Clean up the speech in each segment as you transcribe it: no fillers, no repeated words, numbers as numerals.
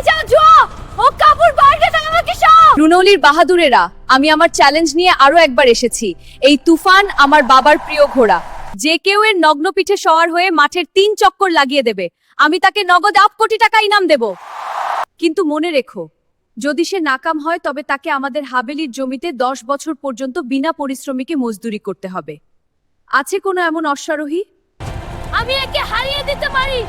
যাও জো, ও কাপড় বাইরে টাঙানো কি সব? রুনৌলির বাহাদুরেরা, আমি আমার চ্যালেঞ্জ নিয়ে আরো একবার এসেছি। এই তুফান আমার বাবার প্রিয় ঘোড়া। যে কেউ এর নগ্ন পিঠে সওয়ার হয়ে মাঠের 3 চক্কর লাগিয়ে দেবে, আমি তাকে নগদ 1 কোটি টাকা ইনাম দেব। কিন্তু মনে রেখো, যদি সে নাকাম হয় তবে তাকে আমাদের হাভেলির জমিতে 10 বছর পর্যন্ত বিনা পরিশ্রমিকে মজদুরি করতে হবে। আছে কোনো এমন অশ্বারোহী? আমি একে হারিয়ে দিতে পারি।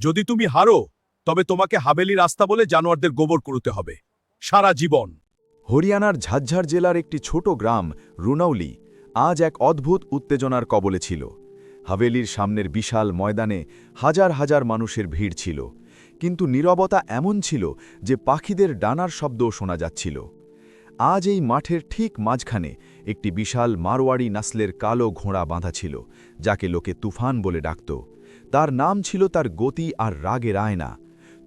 যদি তুমি হারো তবে তোমাকে হাভেলি রাস্তা বলে জানোয়ারদের গোবর কুড়োতে হবে সারা জীবন। হরিয়ানার ঝাজ্ঝার জেলার একটি ছোট গ্রাম রুনৌলি আজ এক অদ্ভুত উত্তেজনার কবলে ছিল। হাভেলির সামনের বিশাল ময়দানে হাজার হাজার মানুষের ভিড় ছিল, কিন্তু নীরবতা এমন ছিল যে পাখিদের ডানার শব্দও শোনা যাচ্ছিল। আজ এই মাঠের ঠিক মাঝখানে একটি বিশাল মারোয়াড়ি নাসলের কালো ঘোড়া বাঁধা ছিল, যাকে লোকে তুফান বলে ডাকত। তার নাম ছিল তার গতি আর রাগের আয়না।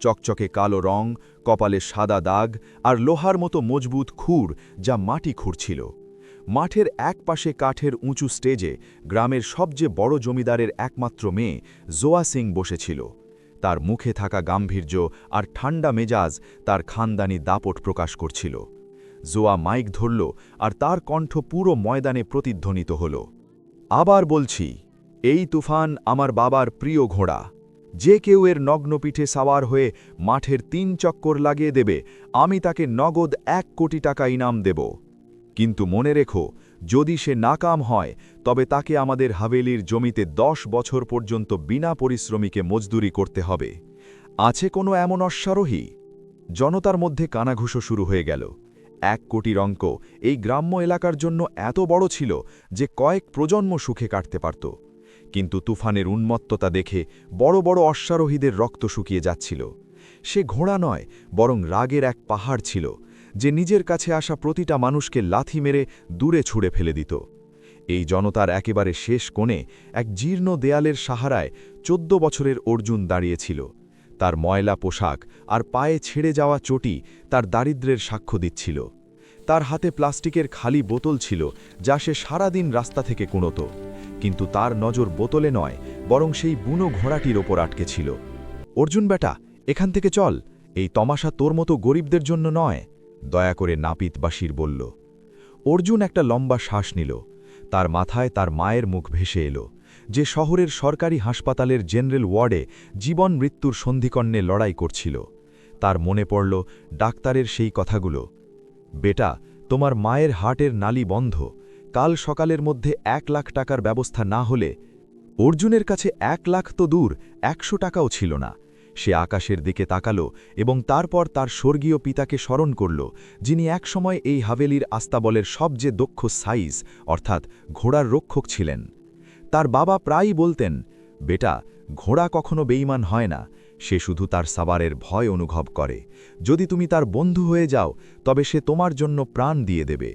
চকচকে কালো রং, কপালে সাদা দাগ আর লোহার মতো মজবুত খুর যা মাটি খুঁড়ছিল। মাঠের এক পাশে কাঠের উঁচু স্টেজে গ্রামের সবচেয়ে বড় জমিদারের একমাত্র মেয়ে জোয়া সিং বসেছিল। তার মুখে থাকা গাম্ভীর্য আর ঠান্ডা মেজাজ তার খানদানি দাপট প্রকাশ করছিল। জোয়া মাইক ধরল আর তার কণ্ঠ পুরো ময়দানে প্রতিধ্বনিত হল। আবার বলছি, এই তুফান আমার বাবার প্রিয় ঘোড়া। যে কেউ এর নগ্ন পিঠে সাওয়ার হয়ে মাঠের 3 চক্কর লাগিয়ে দেবে, আমি তাকে নগদ 1 কোটি টাকা ইনাম দেব। কিন্তু মনে রেখো, যদি সে নাকাম হয় তবে তাকে আমাদের হাভেলির জমিতে 10 বছর পর্যন্ত বিনা পরিশ্রমিকে মজদুরি করতে হবে। আছে কোনো এমন অশ্বারোহী? জনতার মধ্যে কানাঘুষো শুরু হয়ে গেল। 1 কোটির অঙ্ক এই গ্রাম্য এলাকার জন্য এত বড় ছিল যে কয়েক প্রজন্ম সুখে কাটতে পারত। কিন্তু তুফানের উন্মত্ততা দেখে বড় বড় অশ্বারোহীদের রক্ত শুকিয়ে যাচ্ছিল। সে ঘোড়া নয়, বরং রাগের এক পাহাড় ছিল, যে নিজের কাছে আসা প্রতিটা মানুষকে লাথি মেরে দূরে ছুঁড়ে ফেলে দিত। এই জনতার একেবারে শেষ কোণে এক জীর্ণ দেয়ালের সাহারায় 14 বছরের অর্জুন দাঁড়িয়েছিল। তার ময়লা পোশাক আর পায়ে ছেড়ে যাওয়া চটি তার দারিদ্র্যের সাক্ষ্য দিচ্ছিল। তার হাতে প্লাস্টিকের খালি বোতল ছিল, যা সে সারাদিন রাস্তা থেকে কুড়োত। কিন্তু তার নজর বোতলে নয়, বরং সেই বুনো ঘোড়াটির ওপর আটকে ছিল। অর্জুন বেটা, এখান থেকে চল, এই তমাশা তোর মতো গরিবদের জন্য নয়, দয়া করে নাপিত বাসির বলল। অর্জুন একটা লম্বা শ্বাস নিল। তার মাথায় তার মায়ের মুখ ভেসে এলো, যে শহরের সরকারি হাসপাতালের জেনারেল ওয়ার্ডে জীবন মৃত্যুর সন্ধিকর্ণে লড়াই করছিল। তার মনে পড়ল ডাক্তারের সেই কথাগুলো, বেটা, তোমার মায়ের হার্টের নালি বন্ধ, কাল সকালের মধ্যে 1 লাখ টাকার ব্যবস্থা না হলে। অর্জুনের কাছে 1 লাখ তো দূর, 100 টাকাও ছিল না। সে আকাশের দিকে তাকালো এবং তারপর তার স্বর্গীয় পিতাকে স্মরণ করল, যিনি একসময় এই হাভেলির আস্তাবলের সবচেয়ে দক্ষ সাইজ অর্থাৎ ঘোড়ার রক্ষক ছিলেন। তার বাবা প্রায়ই বলতেন, বেটা, ঘোড়া কখনো বেঈমান হয় না, সে শুধু তার সাবারের ভয় অনুভব করে। যদি তুমি তার বন্ধু হয়ে যাও তবে সে তোমার জন্য প্রাণ দিয়ে দেবে।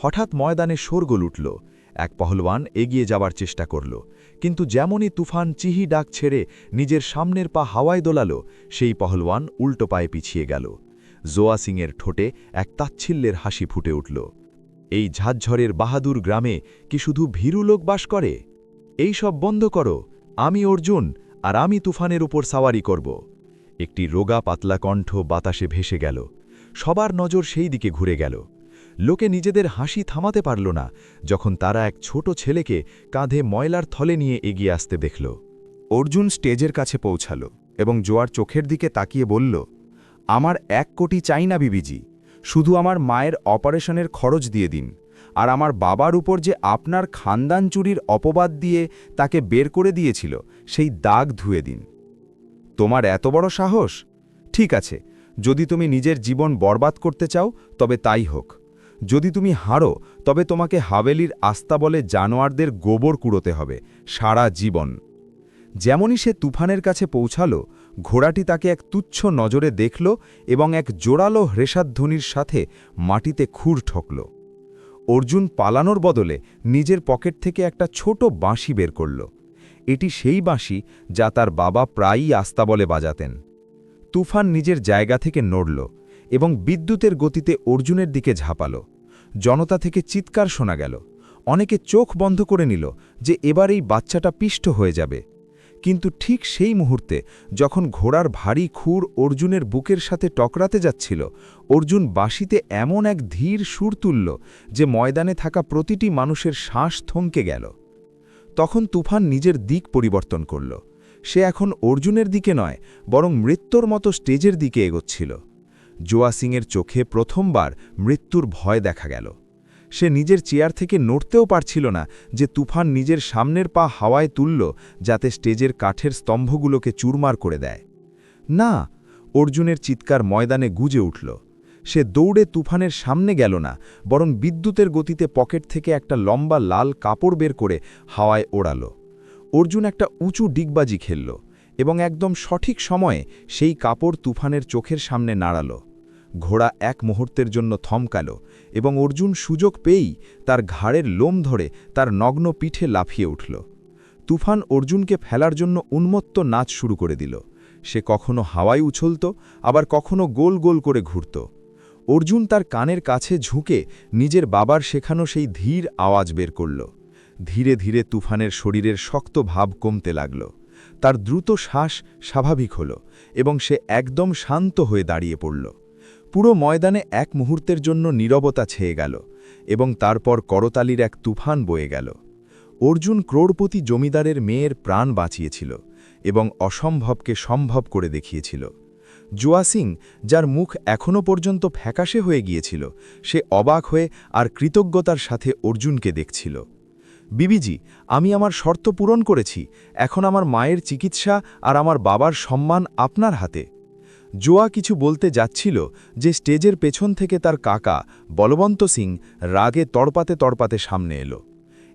হঠাৎ ময়দানে শোরগোল উঠল। এক পহলওয়ান এগিয়ে যাবার চেষ্টা করল, কিন্তু যেমনই তুফান চিহি ডাক ছেড়ে নিজের সামনের পা হাওয়ায় দোলাল, সেই পহলওয়ান উল্টো পায়ে পিছিয়ে গেল। জোয়া সিংয়ের ঠোঁটে এক তাচ্ছিল্যের হাসি ফুটে উঠল। এই ঝাঁঝরের বাহাদুর গ্রামে কি শুধু ভীরু লোক বাস করে? এই সব বন্ধ করো, আমি অর্জুন, আর আমি তুফানের উপর সাওয়ারি করব। একটি রোগা পাতলা কণ্ঠ বাতাসে ভেসে গেল। সবার নজর সেই দিকে ঘুরে গেল। লোকে নিজেদের হাসি থামাতে পারল না যখন তারা এক ছোট ছেলেকে কাঁধে ময়লার থলে নিয়ে এগিয়ে আসতে দেখল। অর্জুন স্টেজের কাছে পৌঁছাল এবং জোয়ার চোখের দিকে তাকিয়ে বলল, আমার 1 কোটি চাই না বিবিজি, শুধু আমার মায়ের অপারেশনের খরচ দিয়ে দিন, আর আমার বাবার উপর যে আপনার খানদান চুরির অপবাদ দিয়ে তাকে বের করে দিয়েছিল সেই দাগ ধুয়ে দিন। তোমার এত বড় সাহস? ঠিক আছে, যদি তুমি নিজের জীবন বরবাদ করতে চাও তবে তাই হোক। যদি তুমি হারো তবে তোমাকে হাভেলির আস্তাবলে জানোয়ারদের গোবর কুড়োতে হবে সারা জীবন। যেমনই সে তুফানের কাছে পৌঁছাল, ঘোড়াটি তাকে এক তুচ্ছ নজরে দেখল এবং এক জোরালো হ্রেষাধ্বনির সাথে মাটিতে খুর ঠকল। অর্জুন পালানোর বদলে নিজের পকেট থেকে একটা ছোট বাঁশি বের করল। এটি সেই বাঁশি যা তার বাবা প্রায়ই আস্তাবলে বাজাতেন। তুফান নিজের জায়গা থেকে নড়ল এবং বিদ্যুতের গতিতে অর্জুনের দিকে ঝাঁপাল। জনতা থেকে চিৎকার শোনা গেল। অনেকে চোখ বন্ধ করে নিল যে এবার এই বাচ্চাটা পিষ্ট হয়ে যাবে। কিন্তু ঠিক সেই মুহূর্তে যখন ঘোড়ার ভারী খুর অর্জুনের বুকের সাথে টকরাতে যাচ্ছিল, অর্জুন বাঁশিতে এমন এক ধীর সুর তুলল যে ময়দানে থাকা প্রতিটি মানুষের শ্বাস থমকে গেল। তখন তুফান নিজের দিক পরিবর্তন করল। সে এখন অর্জুনের দিকে নয়, বরং মৃত্যুর মতো স্টেজের দিকে এগোচ্ছিল। জোয়া সিংয়ের চোখে প্রথমবার মৃত্যুর ভয় দেখা গেল। সে নিজের চেয়ার থেকে নড়তেও পারছিল না যে তুফান নিজের সামনের পা হাওয়ায় তুলল যাতে স্টেজের কাঠের স্তম্ভগুলোকে চুরমার করে দেয়। না! অর্জুনের চিৎকার ময়দানে গুজে উঠল। সে দৌড়ে তুফানের সামনে গেল না, বরং বিদ্যুতের গতিতে পকেট থেকে একটা লম্বা লাল কাপড় বের করে হাওয়ায় ওড়াল। অর্জুন একটা উঁচু ডিগবাজি খেলল এবং একদম সঠিক সময়ে সেই কাপড় তুফানের চোখের সামনে নাড়াল। ঘোড়া এক মুহূর্তের জন্য থমকাল এবং অর্জুন সুযোগ পেয়েই তার ঘাড়ের লোম ধরে তার নগ্ন পিঠে লাফিয়ে উঠল। তুফান অর্জুনকে ফেলার জন্য উন্মত্ত নাচ শুরু করে দিল। সে কখনো হাওয়ায় উছলত, আবার কখনো গোল গোল করে ঘুরত। অর্জুন তার কানের কাছে ঝুঁকে নিজের বাবার শেখানো সেই ধীর আওয়াজ বের করল। ধীরে ধীরে তুফানের শরীরের শক্ত ভাব কমতে লাগল। তার দ্রুত শ্বাস স্বাভাবিক হল এবং সে একদম শান্ত হয়ে দাঁড়িয়ে পড়ল। পুরো ময়দানে এক মুহূর্তের জন্য নীরবতা ছেয়ে গেল এবং তারপর করতালির এক তুফান বয়ে গেল। অর্জুন ক্রোড়পতি জমিদারের মেয়ের প্রাণ বাঁচিয়েছিল এবং অসম্ভবকে সম্ভব করে দেখিয়েছিল। জোয়া সিং, যার মুখ এখনও পর্যন্ত ফ্যাকাশে হয়ে গিয়েছিল, সে অবাক হয়ে আর কৃতজ্ঞতার সাথে অর্জুনকে দেখছিল। বিবিজি, আমি আমার শর্ত পূরণ করেছি। এখন আমার মায়ের চিকিৎসা আর আমার বাবার সম্মান আপনার হাতে। জোয়া কিছু বলতে যাচ্ছিল যে স্টেজের পেছন থেকে তার কাকা বলবন্ত সিং রাগে তড়পাতে তড়পাতে সামনে এলো।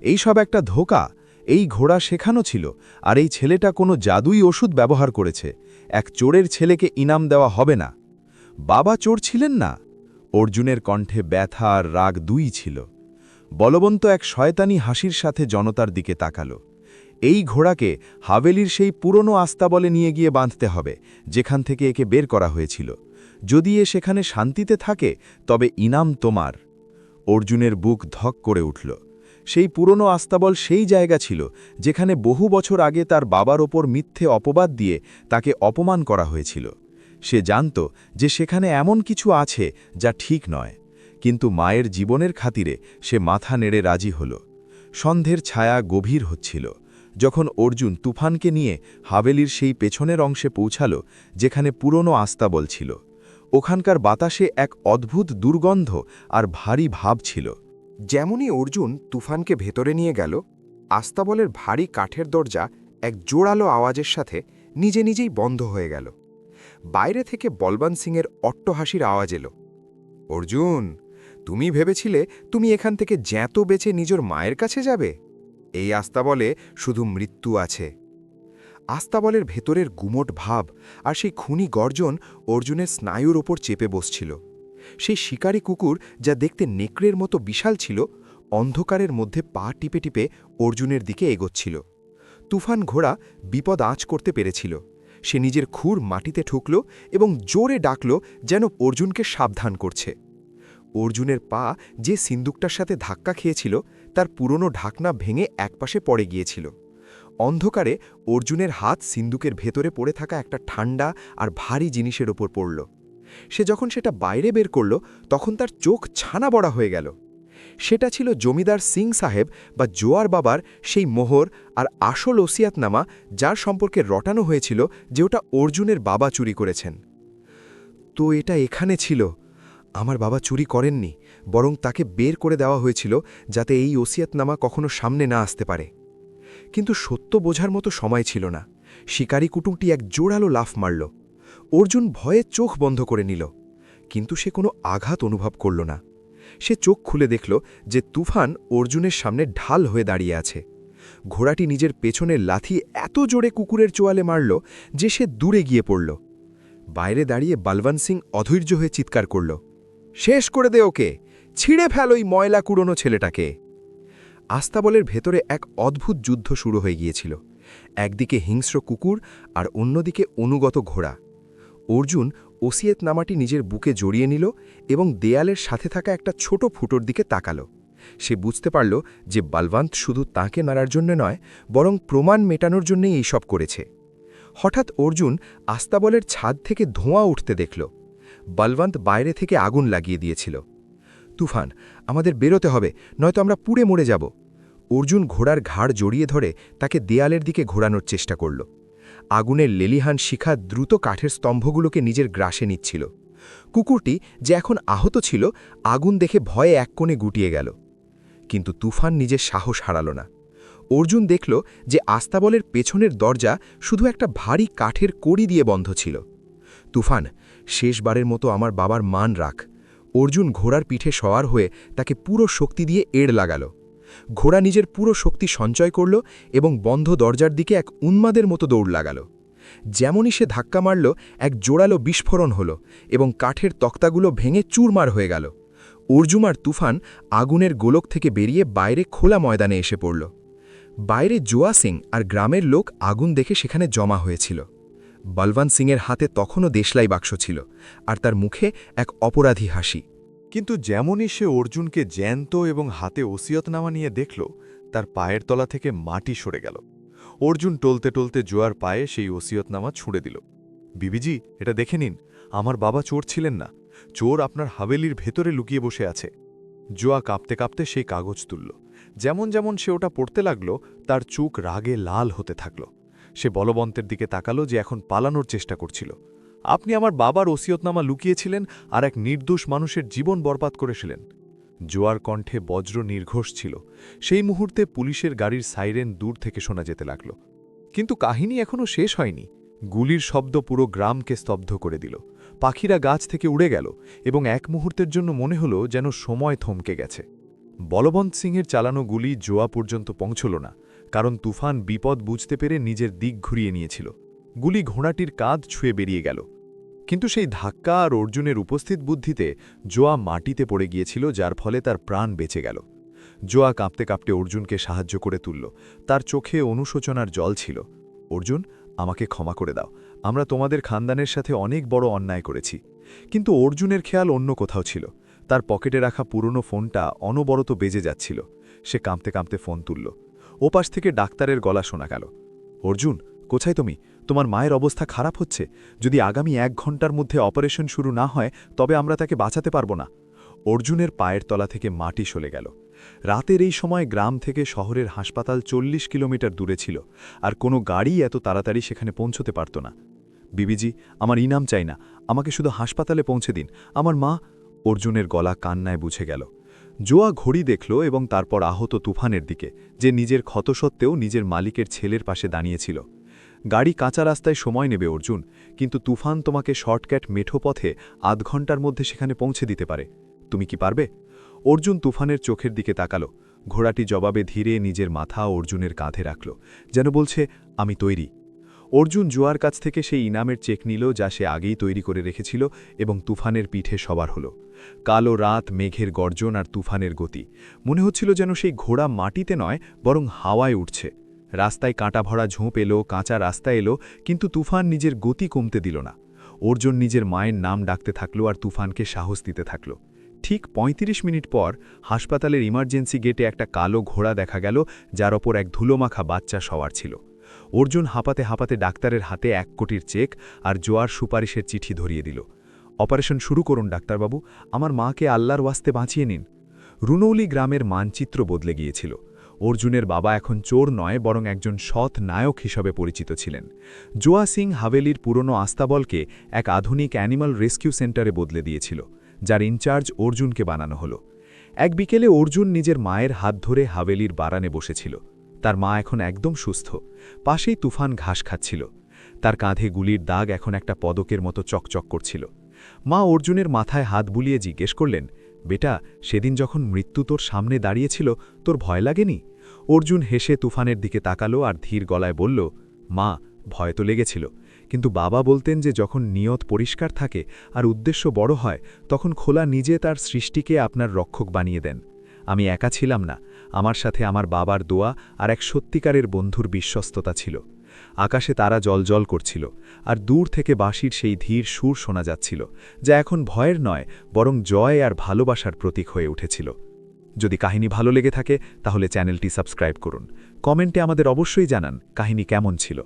এই সব একটা ধোঁকা। এই ঘোড়া শেখানো ছিল, আর এই ছেলেটা কোনো জাদুই ওষুধ ব্যবহার করেছে। এক চোরের ছেলেকে ইনাম দেওয়া হবে না। বাবা চোর ছিলেন না? অর্জুনের কণ্ঠে ব্যথা আর রাগ দুই ছিল। বলবন্ত এক শয়তানি হাসির সাথে জনতার দিকে তাকালো। এই ঘোড়াকে হাভেলির সেই পুরনো আস্তাবলে নিয়ে গিয়ে বাঁধতে হবে, যেখান থেকে একে বের করা হয়েছিল। যদি এ সেখানে শান্তিতে থাকে, তবে ইনাম তোমার। অর্জুনের বুক ধক করে উঠল। সেই পুরনো আস্তাবল সেই জায়গা ছিল যেখানে বহু বছর আগে তার বাবার ওপর মিথ্যে অপবাদ দিয়ে তাকে অপমান করা হয়েছিল। সে জানত যে সেখানে এমন কিছু আছে যা ঠিক নয়, কিন্তু মায়ের জীবনের খাতিরে সে মাথা নেড়ে রাজি হল। সন্ধ্যের ছায়া গভীর হচ্ছিল যখন অর্জুন তুফানকে নিয়ে হাভেলির সেই পেছনের অংশে পৌঁছাল যেখানে পুরনো আস্তাবল ছিল। ওখানকার বাতাসে এক অদ্ভুত দুর্গন্ধ আর ভারী ভাব ছিল। যেমনই অর্জুন তুফানকে ভেতরে নিয়ে গেল, আস্তাবলের ভারী কাঠের দরজা এক জোরালো আওয়াজের সাথে নিজে নিজেই বন্ধ হয়ে গেল। বাইরে থেকে বলবন্ত সিংয়ের অট্টহাসির আওয়াজ এলো। অর্জুন, তুমি ভেবেছিলে তুমি এখান থেকে জ্যাঁতো বেঁচে নিজের মায়ের কাছে যাবে? এই আস্তাবলে শুধু মৃত্যু আছে। আস্তাবলের ভেতরের গুমোট ভাব আর সেই খুনি গর্জন অর্জুনের স্নায়ুর ওপর চেপে বসছিল। সেই শিকারী কুকুর, যা দেখতে নেকড়ের মতো বিশাল ছিল, অন্ধকারের মধ্যে পা টিপে টিপে অর্জুনের দিকে এগোচ্ছিল। তুফান ঘোড়া বিপদ আঁচ করতে পেরেছিল। সে নিজের খুর মাটিতে ঠুকল এবং জোরে ডাকল, যেন অর্জুনকে সাবধান করছে। অর্জুনের পা যে সিন্দুকটার সাথে ধাক্কা খেয়েছিল তার পুরনো ঢাকনা ভেঙে একপাশে পড়ে গিয়েছিল। অন্ধকারে অর্জুনের হাত সিন্দুকের ভেতরে পড়ে থাকা একটা ঠান্ডা আর ভারী জিনিসের ওপর পড়ল। সে যখন সেটা বাইরে বের করল, তখন তার চোখ ছানা বড়া হয়ে গেল। সেটা ছিল জমিদার সিং সাহেব বা জোয়ার বাবার সেই মোহর আর আসল ওসিয়াতনামা, যার সম্পর্কে রটানো হয়েছিল যে ওটা অর্জুনের বাবা চুরি করেছেন। তো এটা এখানে ছিল। আমার বাবা চুরি করেননি, বরং তাকে বের করে দেওয়া হয়েছিল যাতে এই ওসিয়াতনামা কখনো সামনে না আসতে পারে। কিন্তু সত্য বোঝার মতো সময় ছিল না। শিকারী কুটুমটি এক জোরালো লাফ মারল। অর্জুন ভয়ে চোখ বন্ধ করে নিল, কিন্তু সে কোনো আঘাত অনুভব করল না। সে চোখ খুলে দেখল যে তুফান অর্জুনের সামনে ঢাল হয়ে দাঁড়িয়ে আছে। ঘোড়াটি নিজের পেছনের লাথি এত জোরে কুকুরের চোয়ালে মারল যে সে দূরে গিয়ে পড়ল। বাইরে দাঁড়িয়ে বলবন্ত সিং অধৈর্য হয়ে চিৎকার করল, শেষ করে দে ওকে, ছিঁড়ে ফেল ওই ময়লা কুড়োনো ছেলেটাকে। আস্তাবলের ভেতরে এক অদ্ভুত যুদ্ধ শুরু হয়ে গিয়েছিল। একদিকে হিংস্র কুকুর আর অন্যদিকে অনুগত ঘোড়া। অর্জুন ওসিয়তনামাটি নিজের বুকে জড়িয়ে নিল এবং দেয়ালের সাথে থাকা একটা ছোট ফুটোর দিকে তাকাল। সে বুঝতে পারল যে বলবন্ত শুধু তাকে নাড়ার জন্য নয়, বরং প্রমাণ মেটানোর জন্যই এইসব করেছে। হঠাৎ অর্জুন আস্তাবলের ছাদ থেকে ধোঁয়া উঠতে দেখল। বলবন্ত বাইরে থেকে আগুন লাগিয়ে দিয়েছিল। তুফান, আমাদের বেরোতে হবে, নয়তো আমরা পুড়ে মরে যাব। অর্জুন ঘোড়ার ঘাড় জড়িয়ে ধরে তাকে দেয়ালের দিকে ঘোরানোর চেষ্টা করল। আগুনের লেলিহান শিখা দ্রুত কাঠের স্তম্ভগুলোকে নিজের গ্রাসে নিচ্ছিল। কুকুরটি, যে এখন আহত ছিল, আগুন দেখে ভয়ে এক কোণে গুটিয়ে গেল। কিন্তু তুফান নিজের সাহস হারাল না। অর্জুন দেখল যে আস্তাবলের পেছনের দরজা শুধু একটা ভারী কাঠের কড়ি দিয়ে বন্ধ ছিল। তুফান, শেষবারের মতো আমার বাবার মান রাখ। অর্জুন ঘোড়ার পিঠে সওয়ার হয়ে তাকে পুরো শক্তি দিয়ে এড় লাগাল। ঘোড়া নিজের পুরো শক্তি সঞ্চয় করল এবং বন্ধ দরজার দিকে এক উন্মাদের মতো দৌড় লাগাল। যেমনই সে ধাক্কা মারল, এক জোরালো বিস্ফোরণ হল এবং কাঠের তক্তাগুলো ভেঙে চুরমার হয়ে গেল। অর্জুন আর তুফান আগুনের গোলক থেকে বেরিয়ে বাইরে খোলা ময়দানে এসে পড়ল। বাইরে জোয়া সিং আর গ্রামের লোক আগুন দেখে সেখানে জমা হয়েছিল। বলবন্ত সিংয়ের হাতে তখনও দেশলাই বাক্স ছিল, আর তার মুখে এক অপরাধী হাসি। কিন্তু যেমনই সে অর্জুনকে জ্যান্ত এবং হাতে ওসিয়তনামা নিয়ে দেখল, তার পায়ের তলা থেকে মাটি সরে গেল। অর্জুন টলতে টলতে জোয়ার পায়ে সেই ওসিয়তনামা ছুঁড়ে দিল। বিবিজি, এটা দেখে নিন, আমার বাবা চোর ছিলেন না, চোর আপনার হাভেলির ভেতরে লুকিয়ে বসে আছে। জোয়া কাঁপতে কাঁপতে সেই কাগজ তুলল। যেমন যেমন সে ওটা পড়তে লাগল, তার চোখ রাগে লাল হতে থাকল। সে বলবন্তের দিকে তাকালো, যে এখন পালানোর চেষ্টা করছিল। আপনি আমার বাবার ওসিয়তনামা লুকিয়েছিলেন আর এক নির্দোষ মানুষের জীবন বরবাদ করেছিলেন। জোয়ার কণ্ঠে বজ্র নির্ঘোষ ছিল। সেই মুহূর্তে পুলিশের গাড়ির সাইরেন দূর থেকে শোনা যেতে লাগল। কিন্তু কাহিনী এখনও শেষ হয়নি। গুলির শব্দ পুরো গ্রামকে স্তব্ধ করে দিল। পাখিরা গাছ থেকে উড়ে গেল এবং এক মুহূর্তের জন্য মনে হলো যেন সময় থমকে গেছে। বলবন্ত সিংয়ের চালানো গুলি জোয়া পর্যন্ত পৌঁছল না, কারণ তুফান বিপদ বুঝতে পেরে নিজের দিক ঘুরিয়ে নিয়েছিল। গুলি ঘোড়াটির কাঁধ ছুঁয়ে বেরিয়ে গেল। কিন্তু সেই ধাক্কা আর অর্জুনের উপস্থিত বুদ্ধিতে জোয়া মাটিতে পড়ে গিয়েছিল, যার ফলে তার প্রাণ বেঁচে গেল। জোয়া কাঁপতে কাঁপতে অর্জুনকে সাহায্য করে তুলল। তার চোখে অনুশোচনার জল ছিল। অর্জুন, আমাকে ক্ষমা করে দাও, আমরা তোমাদের খানদানের সাথে অনেক বড় অন্যায় করেছি। কিন্তু অর্জুনের খেয়াল অন্য কোথাও ছিল। তার পকেটে রাখা পুরনো ফোনটা অনবরত বেজে যাচ্ছিল। সে কাঁপতে কাঁপতে ফোন তুলল। ওপাশ থেকে ডাক্তারের গলা শোনা গেল। অর্জুন, কোথায় তুমি? তোমার মায়ের অবস্থা খারাপ হচ্ছে। যদি আগামী 1 ঘন্টার মধ্যে অপারেশন শুরু না হয়, তবে আমরা তাকে বাঁচাতে পারব না। অর্জুনের পায়ের তলা থেকে মাটি সরে গেল। রাতের এই সময় গ্রাম থেকে শহরের হাসপাতাল 40 কিলোমিটার দূরে ছিল, আর কোনো গাড়ি এত তাড়াতাড়ি সেখানে পৌঁছতে পারত না। বিবিজি, আমার ইনাম চাই না, আমাকে শুধু হাসপাতালে পৌঁছে দিন। আমার মা। অর্জুনের গলা কান্নায় বুঝে গেল। জোয়া ঘড়ি দেখল এবং তারপর আহত তুফানের দিকে, যে নিজের ক্ষত সত্ত্বেও নিজের মালিকের ছেলের পাশে দাঁড়িয়েছিল। গাড়ি কাঁচা রাস্তায় সময় নেবে অর্জুন, কিন্তু তুফান তোমাকে শর্টকাট মেঠো পথে 8 ঘন্টার মধ্যে সেখানে পৌঁছে দিতে পারে। তুমি কি পারবে? অর্জুন তুফানের চোখের দিকে তাকালো। ঘোড়াটি জবাবে ধীরে নিজের মাথা অর্জুনের কাঁধে রাখল, যেন বলছে, আমি তৈরি। অর্জুন জোয়ার কাছ থেকে সেই ইনামের চেক নিল, যা সে আগেই তৈরি করে রেখেছিল, এবং তুফানের পিঠে সবার হল। কালো রাত, মেঘের গর্জন আর তুফানের গতি, মনে হচ্ছিল যেন সেই ঘোড়া মাটিতে নয়, বরং হাওয়ায় উঠছে। রাস্তায় কাঁটা ভরা ঝোঁপ এলো, কাঁচা রাস্তা এলো, কিন্তু তুফান নিজের গতি কমতে দিল না। অর্জুন নিজের মায়ের নাম ডাকতে থাকল আর তুফানকে সাহস দিতে থাকল। ঠিক 35 মিনিট পর হাসপাতালের ইমার্জেন্সি গেটে একটা কালো ঘোড়া দেখা গেল, যার ওপর এক ধুলোমাখা বাচ্চা সওয়ার ছিল। অর্জুন হাঁপাতে হাঁপাতে ডাক্তারের হাতে 1 কোটির চেক আর জোয়ার সুপারিশের চিঠি ধরিয়ে দিল। অপারেশন শুরু করুন ডাক্তারবাবু, আমার মাকে আল্লাহর ওয়াস্তে বাঁচিয়ে নিন। রুনৌলি গ্রামের মানচিত্র বদলে গিয়েছিল। অর্জুনের বাবা এখন চোর নয়, বরং একজন সৎ নায়ক হিসাবে পরিচিত ছিলেন। জোয়া সিং হাভেলির পুরনো আস্তাবলকে এক আধুনিক অ্যানিমাল রেস্কিউ সেন্টারে বদলে দিয়েছিল, যার ইনচার্জ অর্জুনকে বানানো হলো। এক বিকেলে অর্জুন নিজের মায়ের হাত ধরে হাভেলির বারানে বসেছিল। তার মা এখন একদম সুস্থ। পাশেই তুফান ঘাস খাচ্ছিল। তার কাঁধে গুলির দাগ এখন একটা পদকের মতো চকচক করছিল। মা অর্জুনের মাথায় হাত বুলিয়ে জিজ্ঞেস করলেন, বেটা, সেদিন যখন মৃত্যু তোর সামনে দাঁড়িয়েছিল, তোর ভয় লাগেনি? অর্জুন হেসে তুফানের দিকে তাকালো আর ধীর গলায় বলল, মা, ভয় তো লেগেছিল, কিন্তু বাবা বলতেন যে যখন নিয়ত পরিষ্কার থাকে আর উদ্দেশ্য বড় হয়, তখন খোলা নিজে তার সৃষ্টিকে আপনার রক্ষক বানিয়ে দেন। আমি একা ছিলাম না, আমার সাথে আমার বাবার দোয়া আর এক সত্যিকারের বন্ধুর বিশ্বস্ততা ছিল। আকাশে তারা জলজল করছিল, আর দূর থেকে বাঁশির সেই ধীর সুর শোনা যাচ্ছিল, যা এখন ভয়ের নয়, বরং জয় আর ভালোবাসার প্রতীক হয়ে উঠেছিল। যদি কাহিনী ভালো লেগে থাকে তাহলে চ্যানেলটি সাবস্ক্রাইব করুন। কমেন্টে আমাদের অবশ্যই জানান কাহিনী কেমন ছিল।